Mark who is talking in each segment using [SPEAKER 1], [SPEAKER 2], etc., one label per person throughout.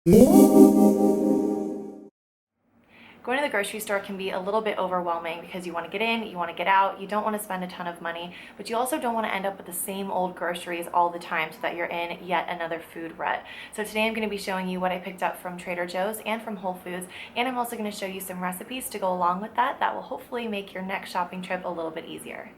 [SPEAKER 1] Going to the grocery store can be a little bit overwhelming because you want to get in, you want to get out, you don't want to spend a ton of money, but you also don't want to end up with the same old groceries all the time so that you're in yet another food rut. So today I'm going to be showing you what I picked up from Trader Joe's and from Whole Foods, and I'm also going to show you some recipes to go along with that will hopefully make your next shopping trip a little bit easier.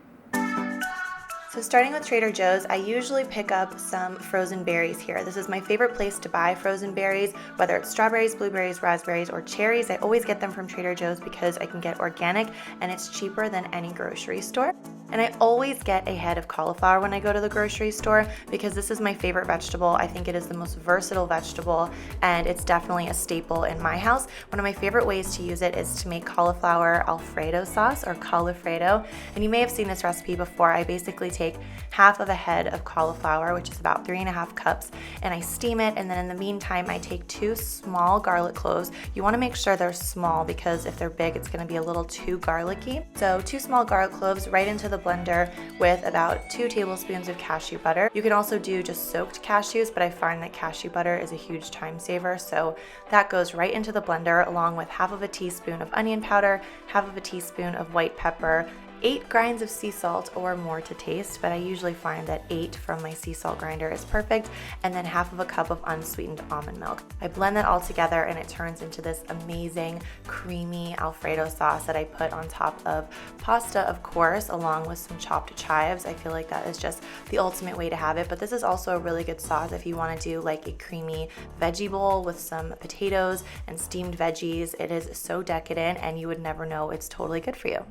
[SPEAKER 1] So starting with Trader Joe's, I usually pick up some frozen berries here. This is my favorite place to buy frozen berries, whether it's strawberries, blueberries, raspberries, or cherries. I always get them from Trader Joe's because I can get organic and it's cheaper than any grocery store. And I always get a head of cauliflower when I go to the grocery store because this is my favorite vegetable. I think it is the most versatile vegetable and it's definitely a staple in my house. One of my favorite ways to use it is to make cauliflower Alfredo sauce or caulifredo. And you may have seen this recipe before. I basically take half of a head of cauliflower, which is about 3.5 cups, and I steam it, and then in the meantime I take 2 small garlic cloves. You want to make sure they're small because if they're big it's going to be a little too garlicky. So 2 small garlic cloves right into the blender with about 2 tablespoons of cashew butter. You can also do just soaked cashews, but I find that cashew butter is a huge time saver, so that goes right into the blender along with half of a teaspoon of onion powder, half of a teaspoon of white pepper, 8 grinds of sea salt or more to taste, but I usually find that 8 from my sea salt grinder is perfect, and then half of a cup of unsweetened almond milk. I blend that all together and it turns into this amazing creamy Alfredo sauce that I put on top of pasta, of course, along with some chopped chives. I feel like that is just the ultimate way to have it, but this is also a really good sauce if you want to do like a creamy veggie bowl with some potatoes and steamed veggies. It is so decadent and you would never know it's totally good for you.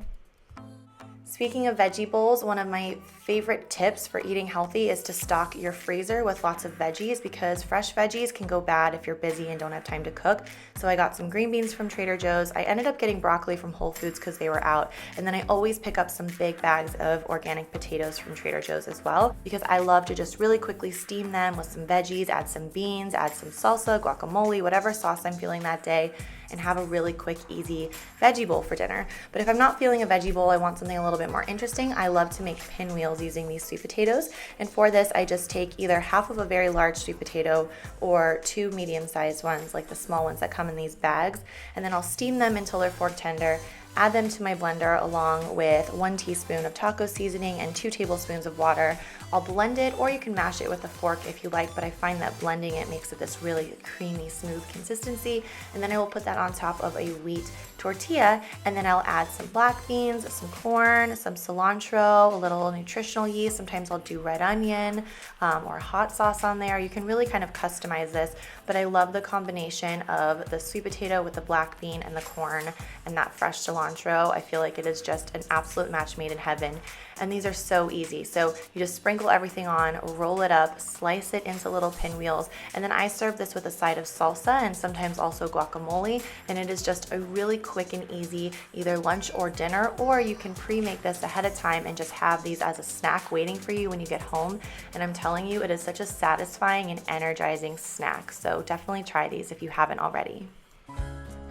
[SPEAKER 1] Speaking of veggie bowls, one of my favorite tips for eating healthy is to stock your freezer with lots of veggies because fresh veggies can go bad if you're busy and don't have time to cook. So I got some green beans from Trader Joe's. I ended up getting broccoli from Whole Foods because they were out. And then I always pick up some big bags of organic potatoes from Trader Joe's as well because I love to just really quickly steam them with some veggies, add some beans, add some salsa, guacamole, whatever sauce I'm feeling that day, and have a really quick, easy veggie bowl for dinner. But if I'm not feeling a veggie bowl, I want something a little bit more interesting. I love to make pinwheels using these sweet potatoes. And for this, I just take either half of a very large sweet potato or 2 medium-sized ones, like the small ones that come in these bags. And then I'll steam them until they're fork tender. Add them to my blender along with 1 teaspoon of taco seasoning and 2 tablespoons of water. I'll blend it, or you can mash it with a fork if you like, but I find that blending it makes it this really creamy, smooth consistency. And then I will put that on top of a wheat tortilla, and then I'll add some black beans, some corn, some cilantro, a little nutritional yeast. Sometimes I'll do red onion or hot sauce on there. You can really kind of customize this, but I love the combination of the sweet potato with the black bean and the corn and that fresh cilantro. I feel like it is just an absolute match made in heaven. And these are so easy. So you just sprinkle everything on, roll it up, slice it into little pinwheels, and then I serve this with a side of salsa and sometimes also guacamole, and it is just a really quick and easy either lunch or dinner, or you can pre-make this ahead of time and just have these as a snack waiting for you when you get home. And I'm telling you, it is such a satisfying and energizing snack. So definitely try these if you haven't already.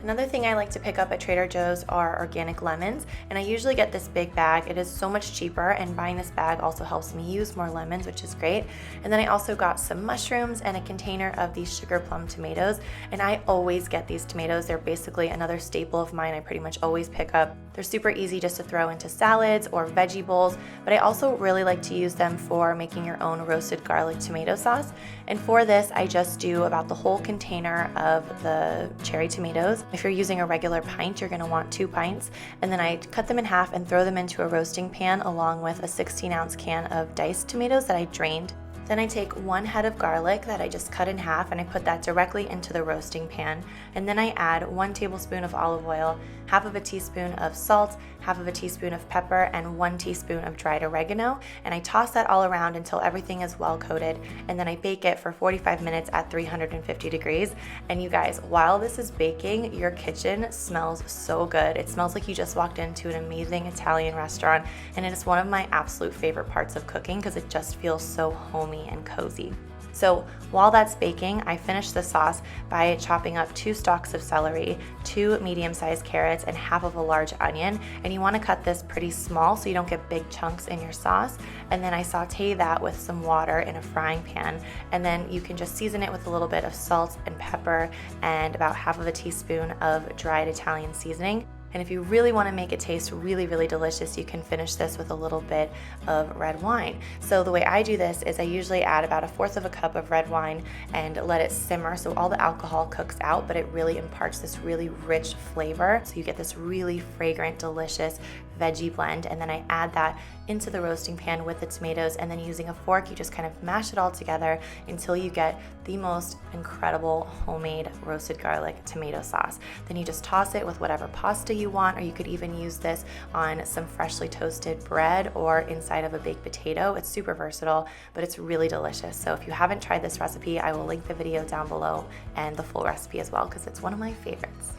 [SPEAKER 1] Another thing I like to pick up at Trader Joe's are organic lemons, and I usually get this big bag. It is so much cheaper, and buying this bag also helps me use more lemons, which is great. And then I also got some mushrooms and a container of these sugar plum tomatoes, and I always get these tomatoes. They're basically another staple of mine. I pretty much always pick up. They're super easy just to throw into salads or veggie bowls, but I also really like to use them for making your own roasted garlic tomato sauce. And for this, I just do about the whole container of the cherry tomatoes. If you're using a regular pint, you're gonna want 2 pints. And then I cut them in half and throw them into a roasting pan along with a 16-ounce can of diced tomatoes that I drained. Then I take 1 head of garlic that I just cut in half and I put that directly into the roasting pan. And then I add 1 tablespoon of olive oil, half of a teaspoon of salt, half of a teaspoon of pepper, and 1 teaspoon of dried oregano. And I toss that all around until everything is well coated. And then I bake it for 45 minutes at 350 degrees. And you guys, while this is baking, your kitchen smells so good. It smells like you just walked into an amazing Italian restaurant. And it is one of my absolute favorite parts of cooking because it just feels so homey and cozy. So while that's baking, I finish the sauce by chopping up 2 stalks of celery, 2 medium-sized carrots, and half of a large onion. And you want to cut this pretty small so you don't get big chunks in your sauce. And then I saute that with some water in a frying pan. And then you can just season it with a little bit of salt and pepper and about half of a teaspoon of dried Italian seasoning. And if you really want to make it taste really, really delicious, you can finish this with a little bit of red wine. So the way I do this is I usually add about 1/4 of a cup of red wine and let it simmer so all the alcohol cooks out, but it really imparts this really rich flavor. So you get this really fragrant, delicious veggie blend. And then I add that into the roasting pan with the tomatoes, and then using a fork, you just kind of mash it all together until you get the most incredible homemade roasted garlic tomato sauce. Then you just toss it with whatever pasta you want, or you could even use this on some freshly toasted bread or inside of a baked potato. It's super versatile, but it's really delicious. So if you haven't tried this recipe, I will link the video down below and the full recipe as well, because it's one of my favorites.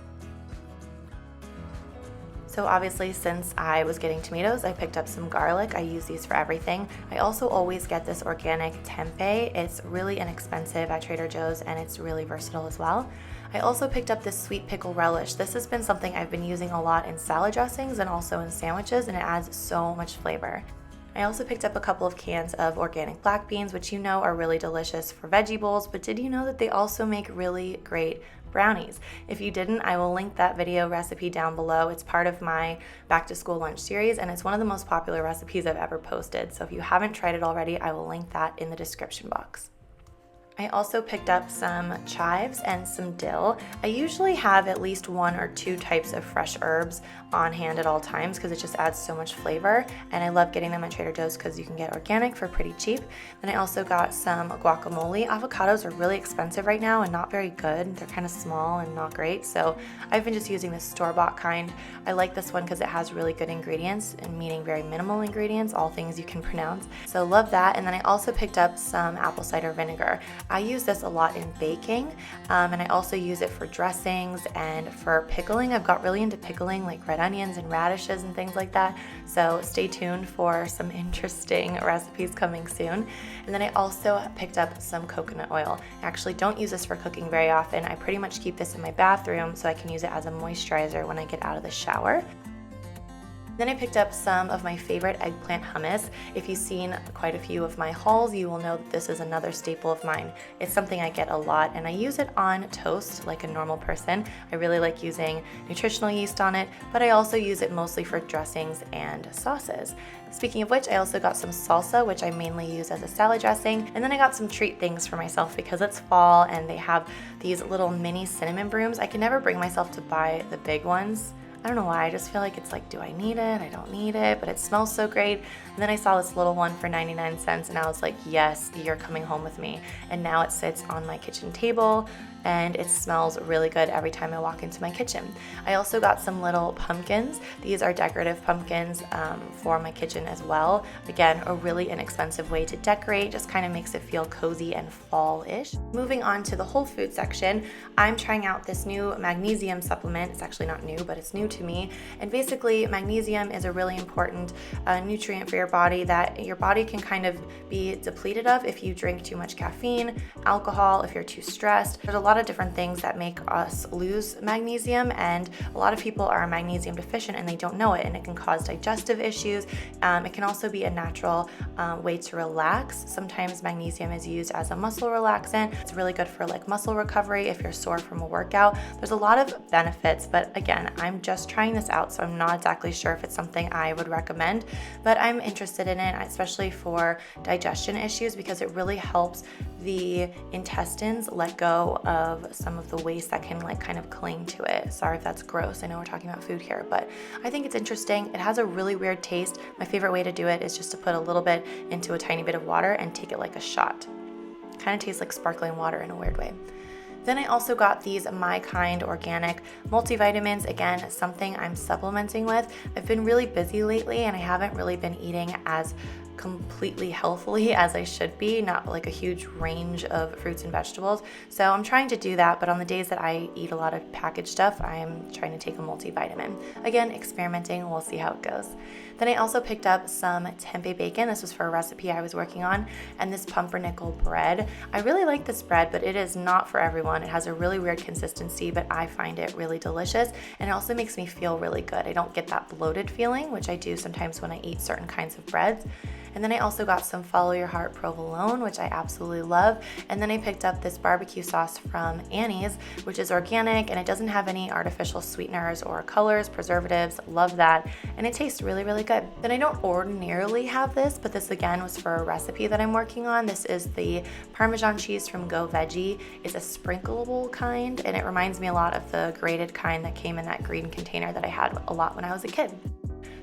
[SPEAKER 1] So obviously, since I was getting tomatoes, I picked up some garlic. I use these for everything. I also always get this organic tempeh. It's really inexpensive at Trader Joe's, and it's really versatile as well. I also picked up this sweet pickle relish. This has been something I've been using a lot in salad dressings and also in sandwiches, and it adds so much flavor. I also picked up a couple of cans of organic black beans, which you know are really delicious for veggie bowls, but did you know that they also make really great brownies? If you didn't, I will link that video recipe down below. It's part of my back to school lunch series, and it's one of the most popular recipes I've ever posted. So if you haven't tried it already, I will link that in the description box. I also picked up some chives and some dill. I usually have at least 1 or 2 types of fresh herbs on hand at all times because it just adds so much flavor, and I love getting them at Trader Joe's because you can get organic for pretty cheap. And I also got some guacamole. Avocados are really expensive right now and not very good. They're kind of small and not great, so I've been just using this store-bought kind. I like this one because it has really good ingredients, and meaning very minimal ingredients, all things you can pronounce. So love that. And then I also picked up some apple cider vinegar. I use this a lot in baking, and I also use it for dressings and for pickling. I've got really into pickling, like red onions and radishes and things like that, so stay tuned for some interesting recipes coming soon. And then I also picked up some coconut oil. I actually don't use this for cooking very often. I pretty much keep this in my bathroom so I can use it as a moisturizer when I get out of the shower. Then I picked up some of my favorite eggplant hummus. If you've seen quite a few of my hauls, you will know that this is another staple of mine. It's something I get a lot, and I use it on toast like a normal person. I really like using nutritional yeast on it, but I also use it mostly for dressings and sauces. Speaking of which, I also got some salsa, which I mainly use as a salad dressing. And then I got some treat things for myself because it's fall and they have these little mini cinnamon brooms. I can never bring myself to buy the big ones. I don't know why, I just feel like it's like, do I need it? I don't need it, but it smells so great. And then I saw this little one for 99 cents and I was like, yes, you're coming home with me. And now it sits on my kitchen table and it smells really good every time I walk into my kitchen. I also got some little pumpkins. These are decorative pumpkins for my kitchen as well. Again, a really inexpensive way to decorate, just kind of makes it feel cozy and fall-ish. Moving on to the whole food section, I'm trying out this new magnesium supplement. It's actually not new, but it's new to me. And basically, magnesium is a really important nutrient for your body that your body can kind of be depleted of if you drink too much caffeine, alcohol, if you're too stressed. There's a lot of different things that make us lose magnesium, and a lot of people are magnesium deficient and they don't know it, and it can cause digestive issues. It can also be a natural way to relax. Sometimes magnesium is used as a muscle relaxant. It's really good for like muscle recovery if you're sore from a workout. There's a lot of benefits, but again, I'm just trying this out, so I'm not exactly sure if it's something I would recommend, but I'm interested in it, especially for digestion issues, because it really helps the intestines let go of some of the waste that can like kind of cling to it. Sorry if that's gross. I know we're talking about food here, but I think it's interesting. It has a really weird taste. My favorite way to do it is just to put a little bit into a tiny bit of water and take it like a shot. Kind of tastes like sparkling water in a weird way. Then I also got these My Kind organic multivitamins. Again, something I'm supplementing with. I've been really busy lately and I haven't really been eating as completely healthily as I should be, not like a huge range of fruits and vegetables. So I'm trying to do that, but on the days that I eat a lot of packaged stuff, I'm trying to take a multivitamin. Again, experimenting, we'll see how it goes. Then I also picked up some tempeh bacon. This was for a recipe I was working on, and this pumpernickel bread. I really like this bread, but it is not for everyone. It has a really weird consistency, but I find it really delicious, and it also makes me feel really good. I don't get that bloated feeling, which I do sometimes when I eat certain kinds of breads. And then I also got some Follow Your Heart provolone, which I absolutely love. And then I picked up this barbecue sauce from Annie's, which is organic and it doesn't have any artificial sweeteners or colors, preservatives. Love that. And it tastes really, really good. Then I don't ordinarily have this, but this again was for a recipe that I'm working on. This is the Parmesan cheese from Go Veggie. It's a sprinkleable kind, and it reminds me a lot of the grated kind that came in that green container that I had a lot when I was a kid.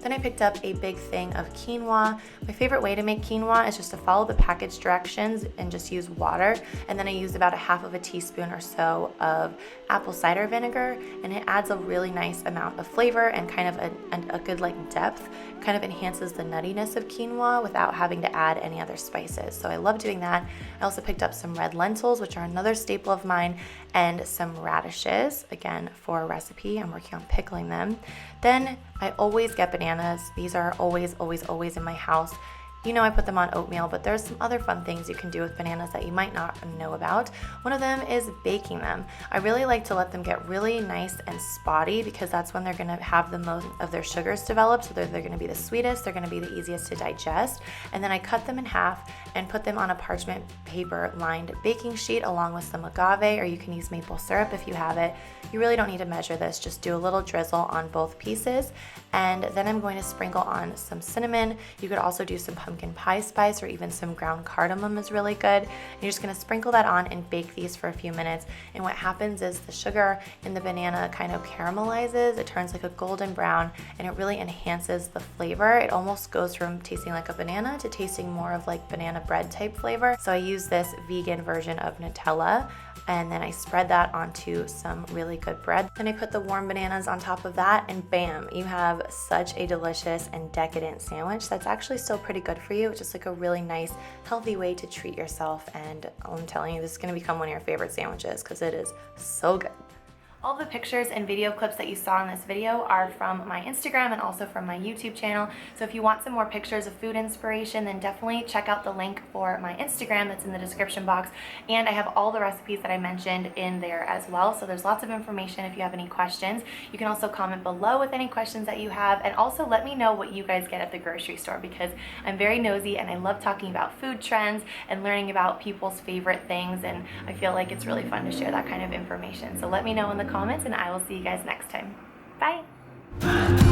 [SPEAKER 1] Then I picked up a big thing of quinoa. My favorite way to make quinoa is just to follow the package directions and just use water. And then I use about a half of a teaspoon or so of apple cider vinegar, and it adds a really nice amount of flavor and kind of a good like depth. It kind of enhances the nuttiness of quinoa without having to add any other spices. So I love doing that. I also picked up some red lentils, which are another staple of mine, and some radishes, again for a recipe. I'm working on pickling them. Then I always get bananas. These are always, always, always in my house. You know I put them on oatmeal, but there's some other fun things you can do with bananas that you might not know about. One of them is baking them. I really like to let them get really nice and spotty because that's when they're gonna have the most of their sugars developed, so they're gonna be the sweetest, they're gonna be the easiest to digest. And then I cut them in half and put them on a parchment paper lined baking sheet along with some agave, or you can use maple syrup if you have it. You really don't need to measure this, just do a little drizzle on both pieces. And then I'm going to sprinkle on some cinnamon. You could also do some pumpkin pie spice, or even some ground cardamom is really good. You're just gonna sprinkle that on and bake these for a few minutes. And what happens is the sugar in the banana kind of caramelizes, it turns like a golden brown, and it really enhances the flavor. It almost goes from tasting like a banana to tasting more of like banana bread type flavor. So I use this vegan version of Nutella, and then I spread that onto some really good bread. Then I put the warm bananas on top of that, and bam, you have such a delicious and decadent sandwich that's actually still pretty good for you. It's just like a really nice, healthy way to treat yourself, and I'm telling you, this is gonna become one of your favorite sandwiches because it is so good. All the pictures and video clips that you saw in this video are from my Instagram and also from my YouTube channel. So if you want some more pictures of food inspiration, then definitely check out the link for my Instagram that's in the description box. And I have all the recipes that I mentioned in there as well. So there's lots of information if you have any questions. You can also comment below with any questions that you have, and also let me know what you guys get at the grocery store, because I'm very nosy and I love talking about food trends and learning about people's favorite things, and I feel like it's really fun to share that kind of information. So let me know in the comments, and I will see you guys next time. Bye!